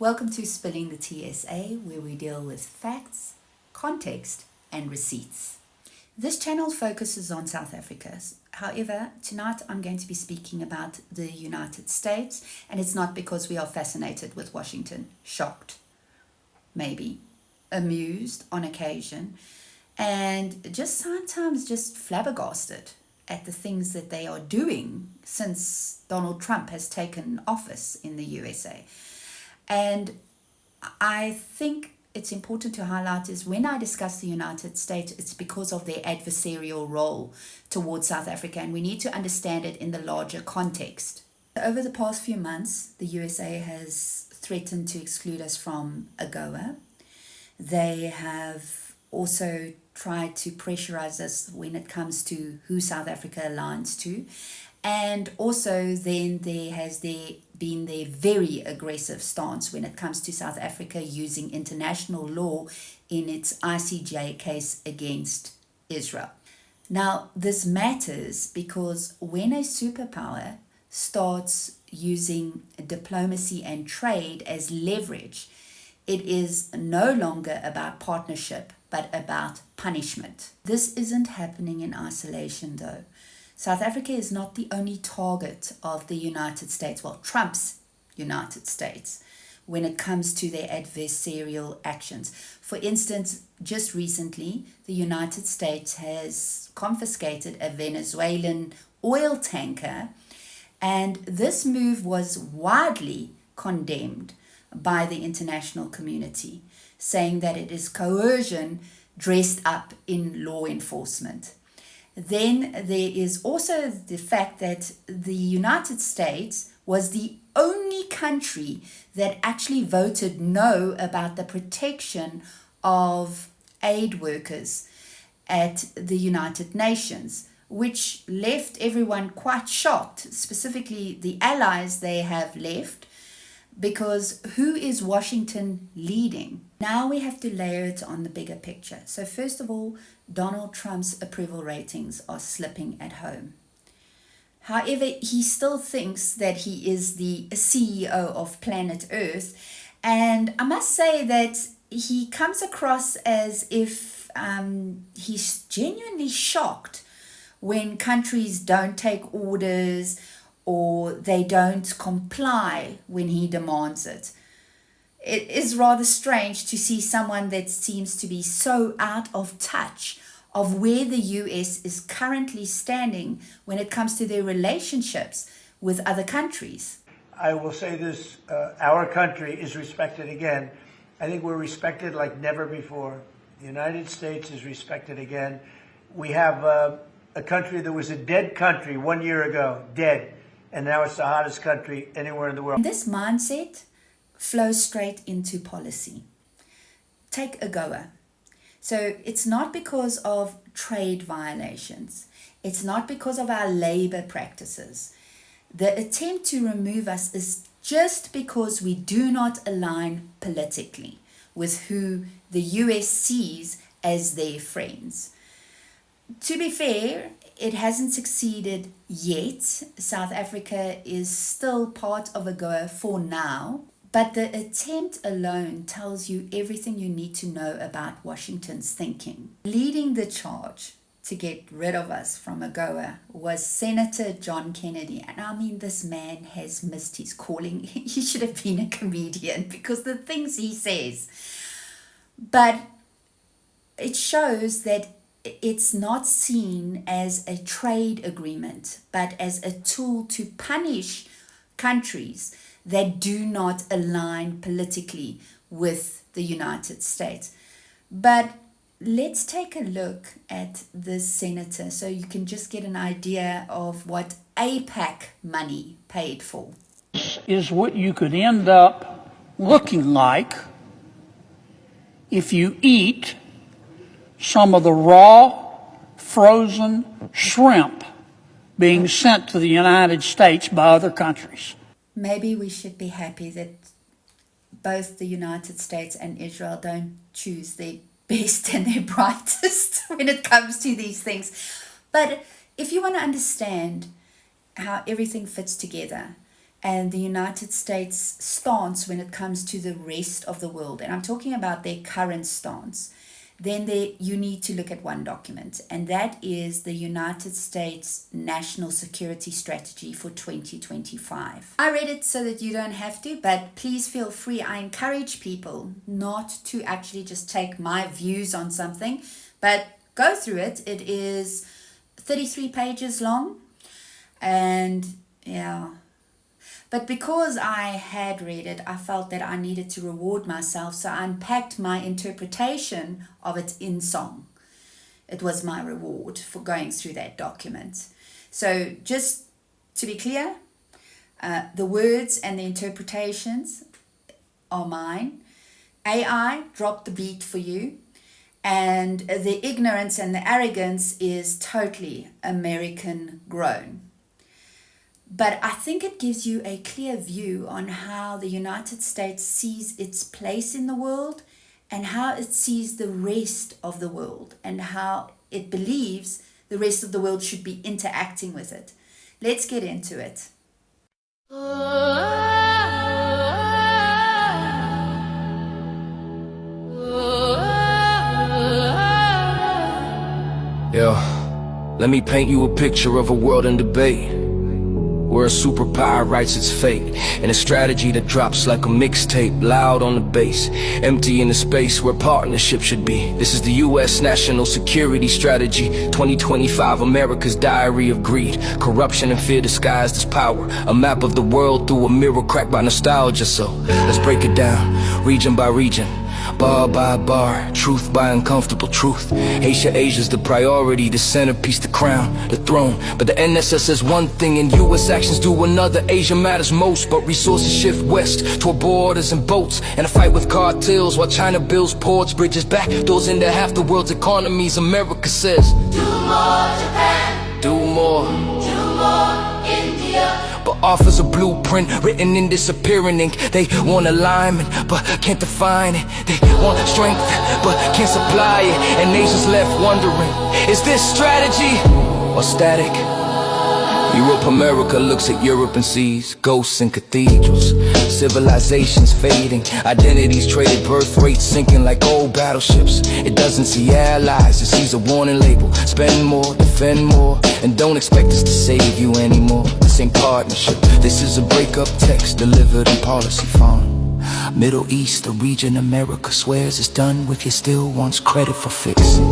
Welcome to Spilling the TSA, where we deal with facts, context, and receipts. This channel focuses on South Africa. However, tonight I'm going to be speaking about the United States, and it's not because we are fascinated with Washington. Shocked, maybe, amused on occasion, and just sometimes just flabbergasted at the things that they are doing since Donald Trump has taken office in the USA. And I think it's important to highlight is when I discuss the United States, it's because of their adversarial role towards South Africa, and we need to understand it in the larger context. Over the past few months, the USA has threatened to exclude us from AGOA. They have also tried to pressurize us when it comes to who South Africa aligns to. And also then there has been their very aggressive stance when it comes to South Africa using international law in its ICJ case against Israel. Now, this matters because when a superpower starts using diplomacy and trade as leverage, it is no longer about partnership, but about punishment. This isn't happening in isolation, though. South Africa is not the only target of the United States, well, Trump's United States, when it comes to their adversarial actions. For instance, just recently, the United States has confiscated a Venezuelan oil tanker, and this move was widely condemned by the international community, saying that it is coercion dressed up in law enforcement. Then there is also the fact that the United States was the only country that actually voted no about the protection of aid workers at the United Nations, which left everyone quite shocked, specifically the allies they have left, because who is Washington leading? Now we have to layer it on the bigger picture. So first of all, Donald Trump's approval ratings are slipping at home. However, he still thinks that he is the CEO of planet Earth. And I must say that he comes across as if he's genuinely shocked when countries don't take orders or they don't comply when he demands it. It is rather strange to see someone that seems to be so out of touch of where the US is currently standing when it comes to their relationships with other countries. I will say this, our country is respected again. I think we're respected like never before. The United States is respected again. We have a country that was a dead country 1 year ago, dead. And now it's the hottest country anywhere in the world. And this mindset flows straight into policy. Take AGOA. So it's not because of trade violations. It's not because of our labor practices. The attempt to remove us is just because we do not align politically with who the US sees as their friends. To be fair, it hasn't succeeded yet. South Africa is still part of AGOA for now, but the attempt alone tells you everything you need to know about Washington's thinking. Leading the charge to get rid of us from AGOA was Senator John Kennedy. And I mean, this man has missed his calling. He should have been a comedian because the things he says. But it shows that it's not seen as a trade agreement, but as a tool to punish countries that do not align politically with the United States. But let's take a look at this senator so you can just get an idea of what APAC money paid for. Is what you could end up looking like if you eat some of the raw, frozen shrimp being sent to the United States by other countries. Maybe we should be happy that both the United States and Israel don't choose their best and their brightest when it comes to these things. But if you want to understand how everything fits together, and the United States stance when it comes to the rest of the world, and I'm talking about their current stance, then you need to look at one document, and that is the United States National Security Strategy for 2025. I read it so that you don't have to, but please feel free. I encourage people not to actually just take my views on something, but go through it. It is 33 pages long, and yeah. But because I had read it, I felt that I needed to reward myself, so I unpacked my interpretation of it in song. It was my reward for going through that document. So just to be clear, the words and the interpretations are mine. AI dropped the beat for you, and the ignorance and the arrogance is totally American grown. But I think it gives you a clear view on how the United States sees its place in the world and how it sees the rest of the world and how it believes the rest of the world should be interacting with it. Let's get into it. Yo, let me paint you a picture of a world in debate, where a superpower writes its fate, and a strategy that drops like a mixtape, loud on the bass, empty in the space where partnership should be. This is the U.S. National Security Strategy 2025, America's diary of greed, corruption and fear disguised as power, a map of the world through a mirror cracked by nostalgia. So let's break it down, region by region, bar by bar, truth by uncomfortable truth. Asia's the priority, the centerpiece, the crown, the throne. But the NSS says one thing and US actions do another. Asia matters most, but resources shift west toward borders and boats, and a fight with cartels while China builds ports, bridges, back doors into half the world's economies. America says, do more, Japan. Do more. Do more, India. But offers a blueprint written in disappearing ink. They want alignment, but can't define it. They want strength, but can't supply it. And Asia's left wondering, is this strategy or static? Europe, America looks at Europe and sees ghosts in cathedrals, civilizations fading, identities traded, birth rates sinking like old battleships. It doesn't see allies, it sees a warning label. Spend more, defend more, and don't expect us to save you anymore. This ain't partnership, this is a breakup text delivered in policy font. Middle East, the region America swears it's done with, yet still wants credit for fixing.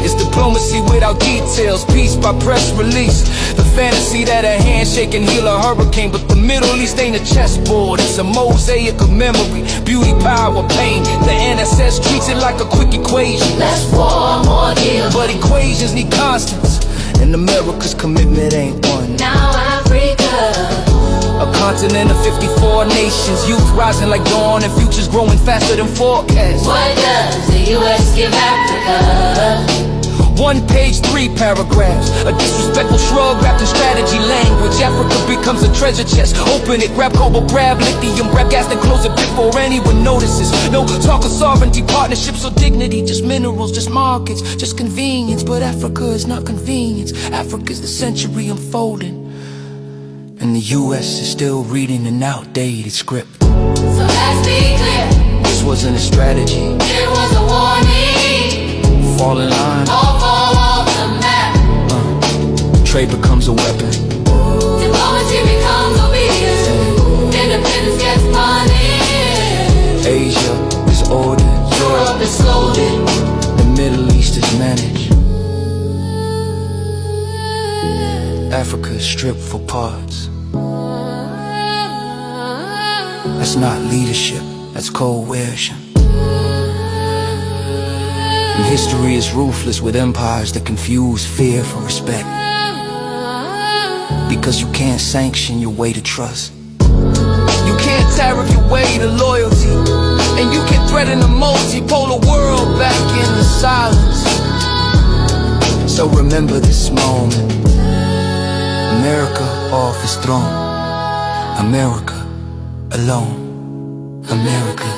It's diplomacy without details, peace by press release. The fantasy that a handshake can heal a hurricane, but the Middle East ain't a chessboard, it's a mosaic of memory, beauty, power, pain. The NSS treats it like a quick equation. Less war, more deal. But equations need constants, and America's commitment ain't one. Now Africa, a continent of 54 nations, youth rising like dawn and futures growing faster than forecasts. what does the U.S. give Africa? 1 page, 3 paragraphs, a disrespectful shrug wrapped in strategy language. Africa becomes a treasure chest. Open it, grab cobalt, grab lithium, grab gas, then close it before anyone notices. No talk of sovereignty, partnerships, or dignity. Just minerals, just markets, just convenience. But Africa is not convenience. Africa's the century unfolding, and the US is still reading an outdated script. So let's be clear, This wasn't a strategy. it was a warning. Fall in line. All fall off the map. Trade becomes a weapon. Diplomacy becomes obedience. Independence gets punished. Asia is ordered. Europe is scolded. The Middle East is managed. Africa is stripped for parts. That's not leadership, that's coercion. And history is ruthless with empires that confuse fear for respect. Because you can't sanction your way to trust. You can't tariff your way to loyalty. And you can threaten a multipolar world back into silence. So remember this moment. America off its throne. America alone. America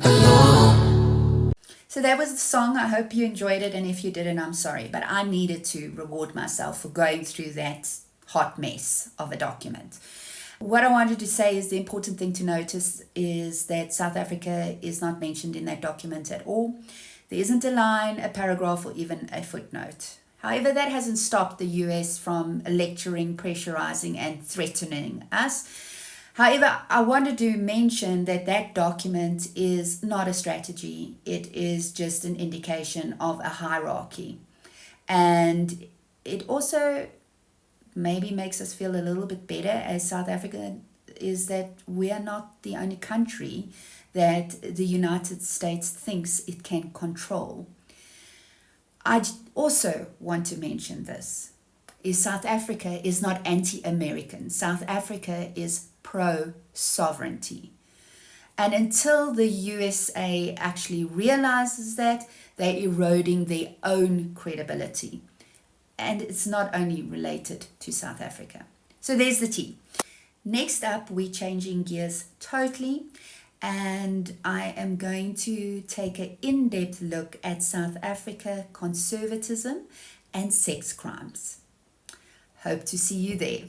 alone. So that was the song. I hope you enjoyed it, and if you didn't, I'm sorry, but I needed to reward myself for going through that hot mess of a document. What I wanted to say is the important thing to notice is that South Africa is not mentioned in that document at all. There isn't a line, a paragraph, or even a footnote. However, that hasn't stopped the US from lecturing, pressurizing, and threatening us. However, I wanted to mention that that document is not a strategy. It is just an indication of a hierarchy. And it also maybe makes us feel a little bit better as South Africa, is that we are not the only country that the United States thinks it can control. I also want to mention this, is South Africa is not anti-American. South Africa is pro-sovereignty. And until the USA actually realizes that, they're eroding their own credibility. And it's not only related to South Africa. So there's the tea. Next up, we're changing gears totally, and I am going to take an in-depth look at South Africa conservatism and sex crimes. Hope to see you there.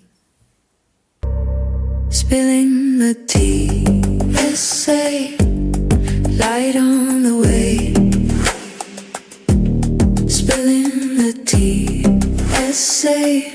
Spilling the tea, essay, light on the way. Spilling the tea, essay.